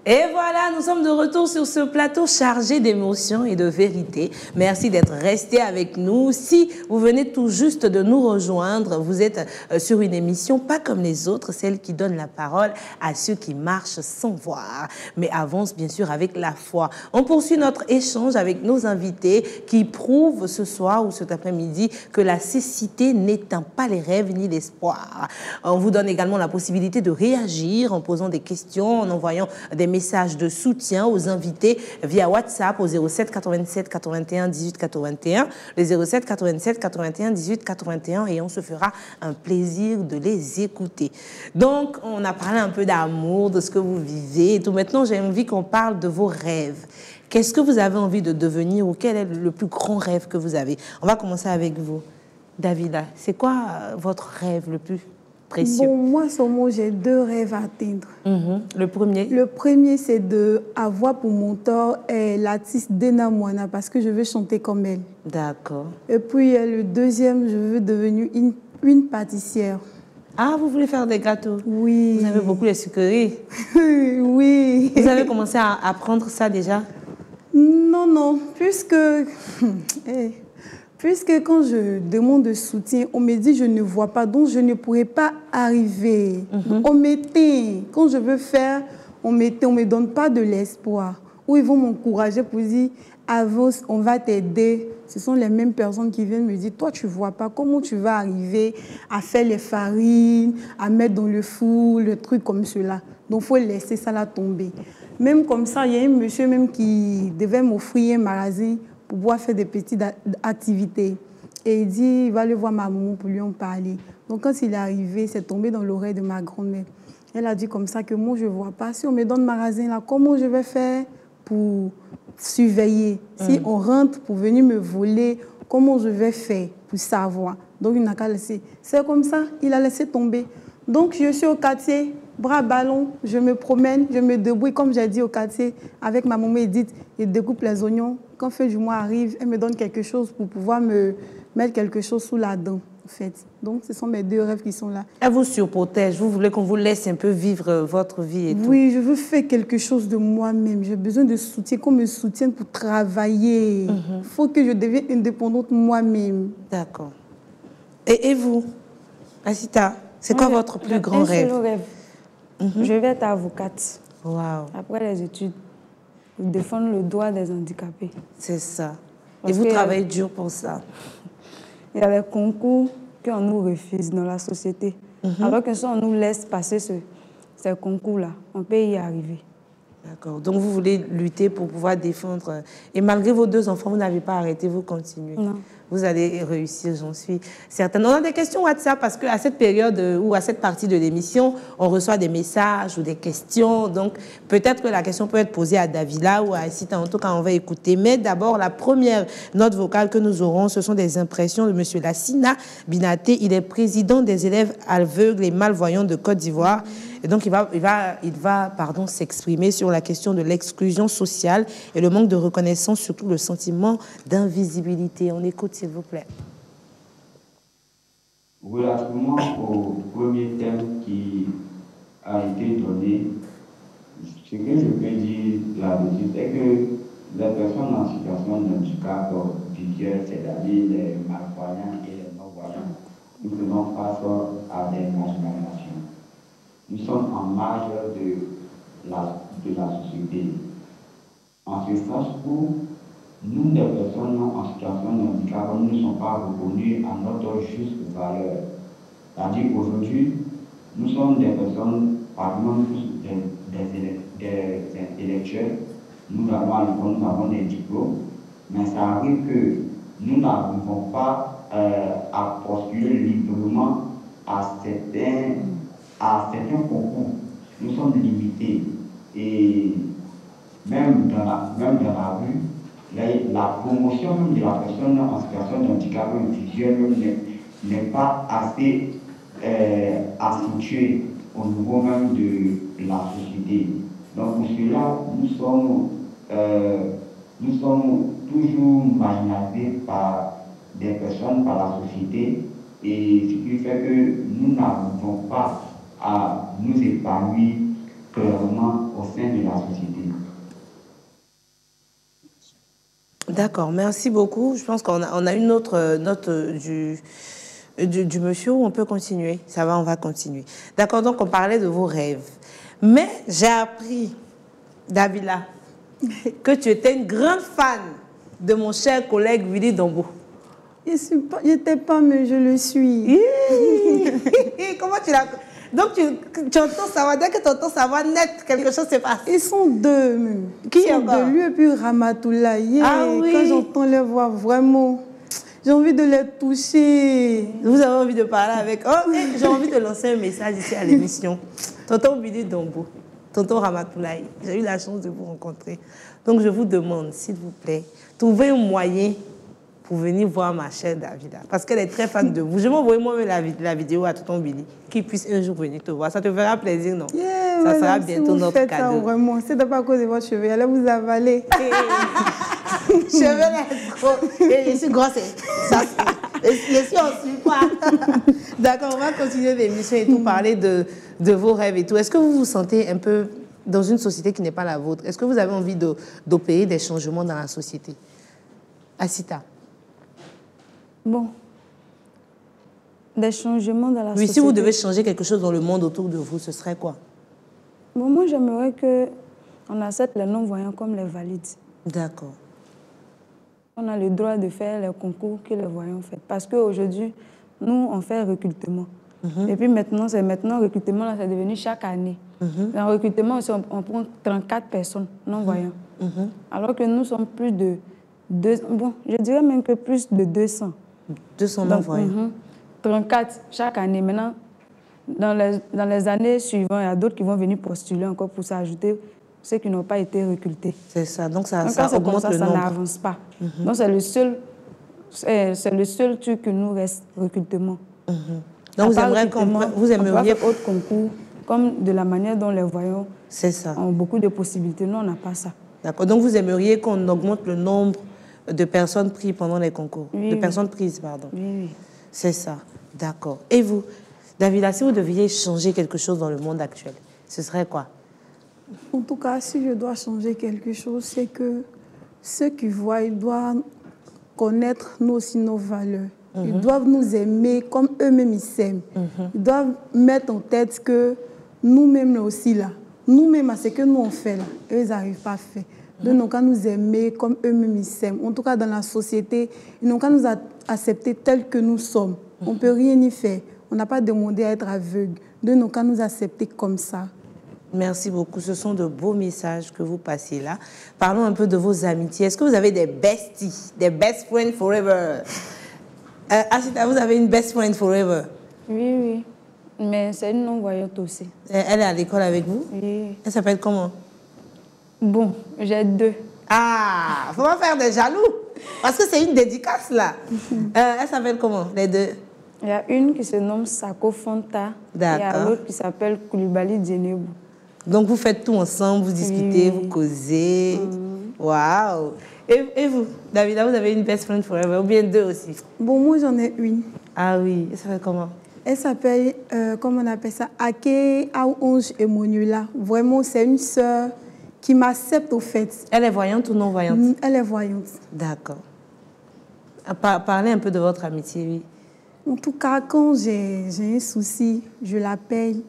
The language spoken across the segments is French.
Et voilà, nous sommes de retour sur ce plateau chargé d'émotions et de vérité. Merci d'être resté avec nous. Si vous venez tout juste de nous rejoindre, vous êtes sur une émission pas comme les autres, celle qui donne la parole à ceux qui marchent sans voir, mais avancent bien sûr avec la foi. On poursuit notre échange avec nos invités qui prouvent ce soir ou cet après-midi que la cécité n'éteint pas les rêves ni l'espoir. On vous donne également la possibilité de réagir en posant des questions, en envoyant des messages de soutien aux invités via WhatsApp au 07 87 81 18 81, le 07 87 81 18 81, et on se fera un plaisir de les écouter. Donc, on a parlé un peu d'amour, de ce que vous vivez et tout. Maintenant, j'ai envie qu'on parle de vos rêves. Qu'est-ce que vous avez envie de devenir ou quel est le plus grand rêve que vous avez? On va commencer avec vous. Davida, c'est quoi votre rêve le plus précieux? Bon, moi, seulement, j'ai 2 rêves à atteindre. Le premier? Le premier, c'est d'avoir pour mentor l'artiste Dena Moana, parce que je veux chanter comme elle. D'accord. Et puis, le deuxième, je veux devenir une pâtissière. Ah, vous voulez faire des gâteaux? Oui. Vous avez beaucoup les sucreries? Oui. Vous avez commencé à apprendre ça déjà? Non, non, puisque quand je demande de soutien, on me dit je ne vois pas, donc je ne pourrais pas arriver. On m'éteint. Quand je veux faire, on m'éteint, on ne me donne pas de l'espoir. Ou ils vont m'encourager pour dire avance, on va t'aider. Ce sont les mêmes personnes qui viennent me dire toi tu ne vois pas, comment tu vas arriver à faire les farines, à mettre dans le four, le truc comme cela. Donc il faut laisser ça là tomber. Même comme ça, il y a un monsieur même qui devait m'offrir un magasin pour pouvoir faire des petites activités. Et il dit, il va aller voir ma maman pour lui en parler. Donc quand il est arrivé, c'est tombé dans l'oreille de ma grand-mère. Elle a dit comme ça que moi, je ne vois pas. Si on me donne magasin là, comment je vais faire pour surveiller? Si on rentre pour venir me voler, comment je vais faire pour savoir? Donc il n'a qu'à laisser. C'est comme ça, il a laissé tomber. Donc je suis au quartier, bras ballon, je me promène, je me débrouille, comme j'ai dit au quartier, avec ma maman Edith, il découpe les oignons. Quand fin du mois arrive, elle me donne quelque chose pour pouvoir me mettre quelque chose sous la dent, en fait. Donc, ce sont mes 2 rêves qui sont là. Elle vous surprotège, vous voulez qu'on vous laisse un peu vivre votre vie et tout? Oui, je veux faire quelque chose de moi-même. J'ai besoin de soutien, qu'on me soutienne pour travailler. Il faut que je devienne indépendante moi-même. D'accord. Et vous, Asita, c'est quoi votre plus grand rêve? Je vais être avocate. Wow. Après les études, pour défendre le droit des handicapés. C'est ça. Parce et vous que travaillez dur pour ça? Il y a des concours qu'on nous refuse dans la société. Alors que si on nous laisse passer ces concours-là, on peut y arriver. D'accord. Donc, vous voulez lutter pour pouvoir défendre. Et malgré vos 2 enfants, vous n'avez pas arrêté, vous continuez. Non. Vous allez réussir, j'en suis certaine. On a des questions WhatsApp parce qu'à cette période ou à cette partie de l'émission, on reçoit des messages ou des questions. Donc, peut-être que la question peut être posée à Davila ou à Asita. En tout cas, on va écouter. Mais d'abord, la première note vocale que nous aurons, ce sont des impressions de M. Lassina Binaté. Il est président des élèves aveugles et malvoyants de Côte d'Ivoire. Et donc, il va s'exprimer sur la question de l'exclusion sociale et le manque de reconnaissance, surtout le sentiment d'invisibilité. On écoute, s'il vous plaît. Relativement au premier thème qui a été donné, ce que je peux dire là-dessus, c'est que les personnes en situation de handicap visuel, c'est-à-dire les malvoyants et les non-voyants, nous faisons face à des marginalisations. Nous sommes en marge de la société. En ce sens où nous, les personnes en situation de handicap, nous ne sommes pas reconnus à notre juste valeur. C'est-à-dire qu'aujourd'hui, nous sommes des personnes, parmi des intellectuels, nous avons à l'école, nous avons des diplômes, mais ça arrive que nous n'arrivons pas à postuler librement à certains concours. Nous sommes limités. Et même dans la rue, la promotion même de la personne en situation de handicap visuel n'est pas assez accentuée au niveau même de la société. Donc pour cela, nous sommes toujours marginalisés par des personnes, par la société, et ce qui fait que nous n'arrivons pas à nous épanouir clairement au sein de la société. D'accord, merci beaucoup. Je pense qu'on a une autre note du monsieur où on peut continuer. Ça va, on va continuer. D'accord, donc on parlait de vos rêves. Mais j'ai appris, Davila, que tu étais une grande fan de mon cher collègue Willy Dombo. Je n'étais pas, mais je le suis. Comment tu l'as... Donc, tu entends sa voix, dès que tu entends sa voix net, quelque chose se passe. Ils sont deux, même. Qui Ils sont encore? deux, lui et puis Ramatoula. Ah oui. Quand j'entends leur voix, vraiment, j'ai envie de les toucher. Vous avez envie de parler avec... Oh, j'ai envie de lancer un message ici à l'émission. Tonton Willy Dombo, tonton Ramatoulaye, j'ai eu la chance de vous rencontrer. Donc, je vous demande, s'il vous plaît, trouvez un moyen pour venir voir ma chère Davila. Parce qu'elle est très fan de vous. Je vais envoyer moi-même la vidéo à tonton Billy, qu'il puisse un jour venir te voir. Ça te fera plaisir, non? Ça sera bientôt notre cadeau. Ça, vraiment, c'est pas à cause de votre cheveux. Allez vous avaler. Cheveux là, trop. Et je suis grosse. Je suis en surpoids. D'accord, on va continuer l'émission et tout, parler de vos rêves et tout. Est-ce que vous vous sentez un peu dans une société qui n'est pas la vôtre? Est-ce que vous avez envie d'opérer des changements dans la société? Asita. Bon, des changements dans la société. Oui, si vous devez changer quelque chose dans le monde autour de vous, ce serait quoi? Bon, moi, j'aimerais qu'on accepte les non-voyants comme les valides. D'accord. On a le droit de faire les concours que les voyants font. Parce qu'aujourd'hui, nous, on fait recrutement. Et puis maintenant, le recrutement, c'est devenu chaque année. Dans le recrutement, aussi, on prend 34 personnes non-voyants. Alors que nous sommes plus de... Bon, je dirais même que plus de 200. 200 non-voyants. 34 chaque année. Maintenant, dans les années suivantes, il y a d'autres qui vont venir postuler encore pour s'ajouter ceux qui n'ont pas été recrutés. C'est ça. Donc, ça augmente le nombre. Ça n'avance pas. Donc, c'est le seul truc que nous reste, recrutement. Donc, vous aimeriez... faire autre concours, comme de la manière dont les voyants ont beaucoup de possibilités. Nous, on n'a pas ça. D'accord. Donc, vous aimeriez qu'on augmente le nombre de personnes prises pendant les concours. Personnes prises, pardon. Oui. C'est ça. D'accord. Et vous, Davila, si vous deviez changer quelque chose dans le monde actuel, ce serait quoi? En tout cas, si je dois changer quelque chose, c'est que ceux qui voient, ils doivent connaître nous aussi nos valeurs. Ils doivent nous aimer comme eux-mêmes ils s'aiment. Ils doivent mettre en tête que nous-mêmes aussi là, nous-mêmes à ce que nous on fait là, eux ils n'arrivent pas à faire. Ils n'ont qu'à nous aimer comme eux-mêmes ils s'aiment. En tout cas, dans la société, ils n'ont qu'à nous accepter tels que nous sommes. On ne peut rien y faire. On n'a pas demandé à être aveugle. Ils n'ont qu'à nous accepter comme ça. Merci beaucoup. Ce sont de beaux messages que vous passez là. Parlons un peu de vos amitiés. Est-ce que vous avez des besties, des best friends forever? Asita, vous avez une best friend forever? Oui. Mais c'est une non-voyante aussi. Elle est à l'école avec vous? Oui. Elle s'appelle comment? Bon, j'ai deux. Ah, faut pas faire des jaloux. Parce que c'est une dédicace là. Elle s'appelle comment, les deux? Il y a une qui se nomme Sako Fanta. D'accord. Et il y a l'autre qui s'appelle Koulibaly Djenebou. Donc vous faites tout ensemble, vous discutez, vous causez. Waouh. Et vous, Davila, vous avez une best friend forever, ou bien deux aussi? Bon, moi j'en ai une. Ah oui, elle s'appelle comment? Elle s'appelle, comment on appelle ça, Ake Aouonge Emonula. Vraiment, c'est une sœur qui m'accepte au fait. Elle est voyante ou non voyante? Elle est voyante. D'accord. Parlez un peu de votre amitié, oui. En tout cas, quand j'ai un souci, je l'appelle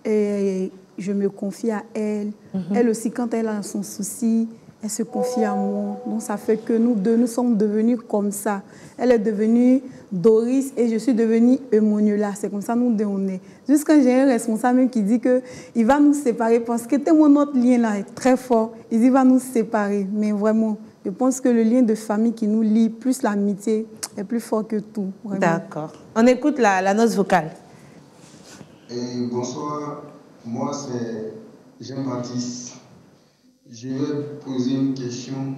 et je me confie à elle. Elle aussi, quand elle a son souci, elle se confie à moi. Donc, ça fait que nous deux, nous sommes devenus comme ça. Elle est devenue Doris et je suis devenue Emonula. C'est comme ça nous deux, on est. Jusqu'à j'ai un responsable même qui dit qu'il va nous séparer parce que tellement notre lien là est très fort. Il dit qu'il va nous séparer. Mais vraiment, je pense que le lien de famille qui nous lie, plus l'amitié, est plus fort que tout. D'accord. On écoute la note vocale. Bonsoir, moi c'est Jean-Baptiste. Je vais poser une question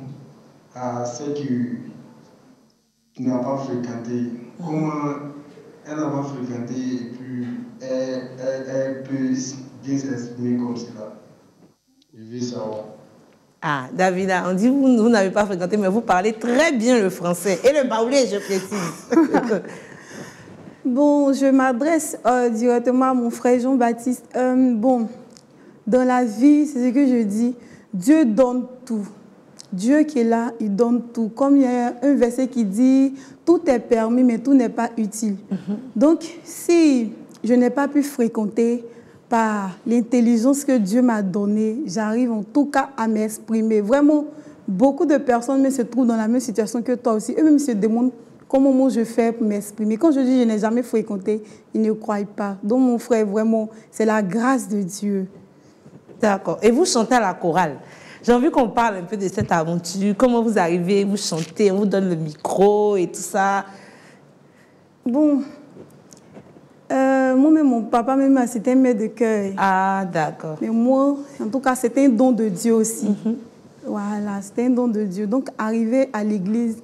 à celle qui n'a pas fréquenté. Comment elle n'a pas fréquenté et puis elle peut bien s'exprimer comme cela? Je veux savoir. Ah, Davila, on dit que vous n'avez pas fréquenté, mais vous parlez très bien le français. Et le baoulé, je précise. Bon, je m'adresse directement à mon frère Jean-Baptiste. Bon, dans la vie, c'est ce que je dis, Dieu donne tout. Dieu qui est là, il donne tout. Comme il y a un verset qui dit, tout est permis, mais tout n'est pas utile. Donc, si je n'ai pas pu fréquenter par l'intelligence que Dieu m'a donnée, j'arrive en tout cas à m'exprimer. Vraiment, beaucoup de personnes se trouvent dans la même situation que toi aussi. Eux-mêmes se demandent comment moi je fais pour m'exprimer. Quand je dis je n'ai jamais fréquenté, ils ne croient pas. Donc, mon frère, vraiment, c'est la grâce de Dieu. D'accord. Et vous chantez à la chorale. J'ai envie qu'on parle un peu de cette aventure. Comment vous arrivez, vous chantez, on vous donne le micro et tout ça. Bon, moi-même, mon papa, même, c'était un maître de chœur. Ah, d'accord. Mais moi, en tout cas, c'était un don de Dieu aussi. Voilà, c'était un don de Dieu. Donc, arrivé à l'église,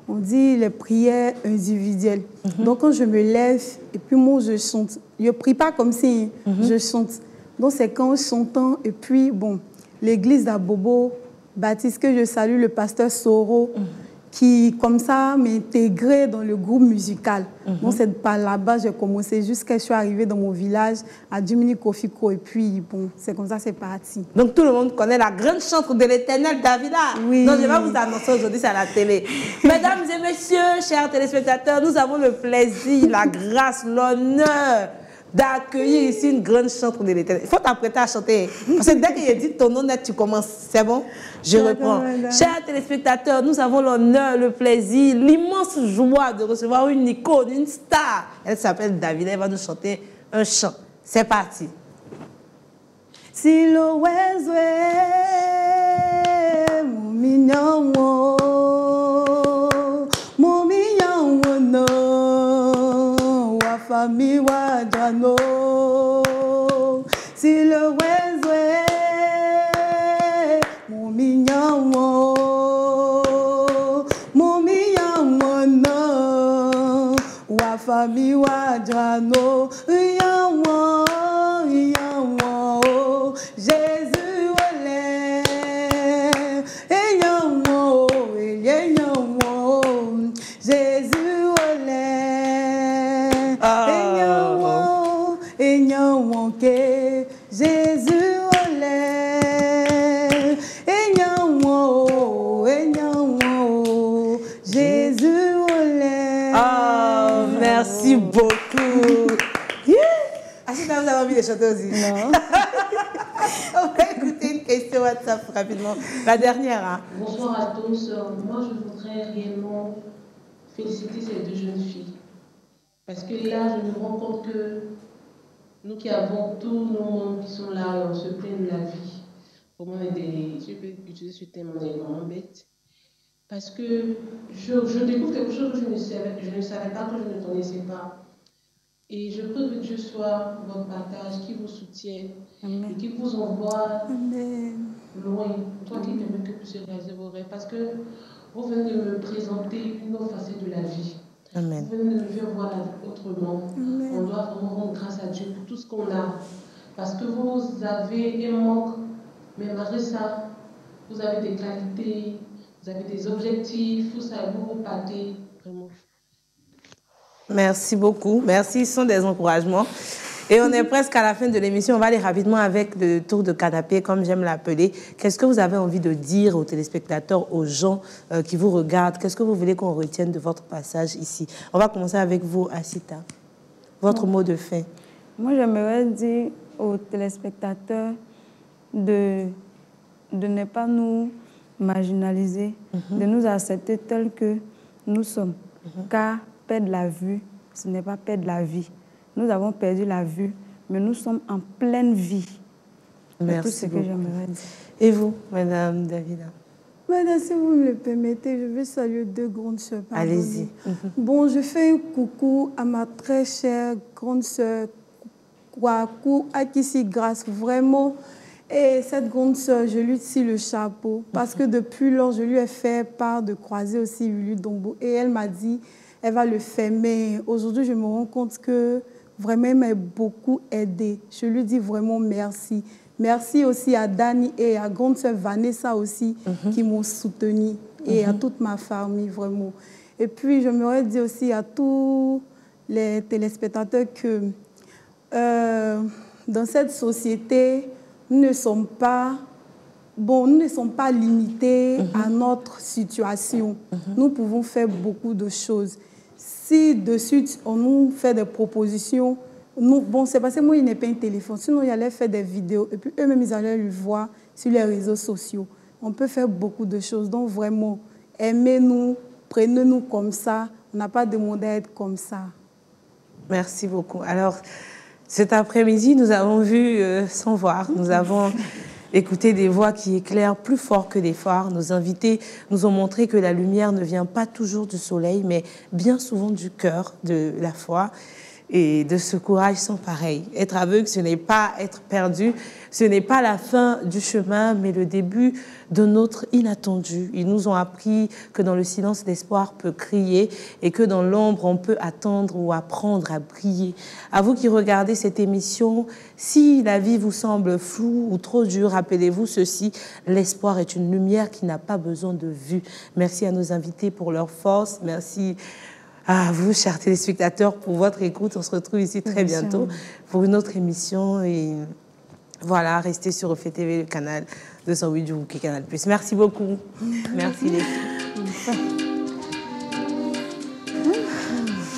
on dit les prières individuelles. Donc, quand je me lève, et puis moi, je chante. Je ne prie pas comme si je chante. Donc, c'est quand chantant, et puis, bon, l'église d'Abobo, Baptiste, que je salue, le pasteur Soro, qui, comme ça, m'a intégré dans le groupe musical. Donc, c'est par là-bas que j'ai commencé jusqu'à ce que je suis arrivée dans mon village, à Dumini Kofiko, et puis, bon, c'est comme ça, c'est parti. Donc, tout le monde connaît la grande chanson de l'Éternel, Davida. Oui. Donc, je vais vous annoncer aujourd'hui, c'est à la télé. Mesdames et messieurs, chers téléspectateurs, nous avons le plaisir, la grâce, l'honneur d'accueillir ici une grande chanteuse de l'Éternel. Il faut t'apprêter à chanter. Parce que dès qu'il a dit ton nom net, tu commences. C'est bon? Je reprends. Chers téléspectateurs, nous avons l'honneur, le plaisir, l'immense joie de recevoir une icône, une star. Elle s'appelle Davida, elle va nous chanter un chant. C'est parti. Si lo wezwe, mon mignon, no, wa famille wa jano. Si le wezwe, mon mignon, no, wa famille wa jano. Jésus olé, Jésus olé, Jésus olé, Jésus olé. Oh, merci beaucoup. Est-ce que vous avez envie de chanter aussi? Non. On va écouter une question WhatsApp rapidement. La dernière. Hein. Bonsoir à tous. Moi, je voudrais réellement féliciter ces deux jeunes filles. Parce que là, je me rends compte que nous qui avons tous nos membres qui sont là, on se plaint de la vie. Pour moi, je peux utiliser ce terme, on est vraiment bête. Parce que je découvre quelque chose que je ne savais pas, que je ne connaissais pas. Et je prie que Dieu soit votre partage, qui vous soutient. Amen. Et qui vous envoie loin. Toi qui permet que vous puissiez réaliser vos rêves. Parce que vous venez de me présenter une autre facette de la vie. Amen. Vous venez de me faire voir la vie autrement. Amen. On doit vraiment rendre grâce à Dieu pour tout ce qu'on a. Parce que vous avez un manque, mais malgré ça, vous avez des qualités, vous avez des objectifs, vous savez vous partez vraiment. Merci beaucoup. Merci, ce sont des encouragements. Et on est presque à la fin de l'émission. On va aller rapidement avec le tour de canapé, comme j'aime l'appeler. Qu'est-ce que vous avez envie de dire aux téléspectateurs, aux gens qui vous regardent? Qu'est-ce que vous voulez qu'on retienne de votre passage ici? On va commencer avec vous, Asita. Votre mot de fin. Moi, j'aimerais dire aux téléspectateurs de ne pas nous marginaliser, de nous accepter tels que nous sommes. Car perdre la vue, ce n'est pas perdre la vie. Nous avons perdu la vue, mais nous sommes en pleine vie. Merci. C'est tout ce que j'aimerais dire. Et vous, Madame Davida? Madame, si vous me le permettez, je vais saluer deux grandes sœurs. Allez-y. Bon, je fais un coucou à ma très chère grande sœur, Kwaku Akisi Grâce, vraiment. Et cette grande sœur, je lui tire le chapeau, parce que depuis lors, je lui ai fait part de croiser aussi Ulu Dombo. Et elle m'a dit, elle va le faire. Mais aujourd'hui, je me rends compte que vraiment, elle m'a beaucoup aidée. Je lui dis vraiment merci. Merci aussi à Dani et à grande sœur Vanessa aussi, qui m'ont soutenue. Et à toute ma famille, vraiment. Et puis, j'aimerais dire aussi à tous les téléspectateurs que dans cette société, nous ne sommes pas bon, nous ne sommes pas limités à notre situation. Nous pouvons faire beaucoup de choses. Si de suite, on nous fait des propositions, bon, c'est parce que moi, il n'est pas un téléphone. Sinon, il allait faire des vidéos et puis eux-mêmes, ils allaient le voir sur les réseaux sociaux. On peut faire beaucoup de choses. Donc, vraiment, aimez-nous, prenez-nous comme ça. On n'a pas demandé à être comme ça. Merci beaucoup. Alors, cet après-midi, nous avons vu sans voir. Nous avons écouté des voix qui éclairent plus fort que des phares. Nos invités nous ont montré que la lumière ne vient pas toujours du soleil, mais bien souvent du cœur, de la foi et de ce courage sans pareil. Être aveugle, ce n'est pas être perdu, ce n'est pas la fin du chemin, mais le début de notre inattendu. Ils nous ont appris que dans le silence, l'espoir peut crier et que dans l'ombre, on peut attendre ou apprendre à briller. À vous qui regardez cette émission, si la vie vous semble floue ou trop dure, rappelez-vous ceci, l'espoir est une lumière qui n'a pas besoin de vue. Merci à nos invités pour leur force. Merci à vous, chers téléspectateurs, pour votre écoute. On se retrouve ici très bientôt pour une autre émission. Et voilà, restez sur Reflet TV, le canal 208 du Bouquet Canal+. Merci beaucoup. Merci les filles.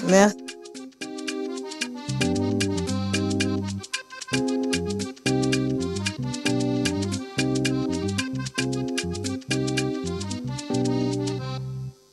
Merci.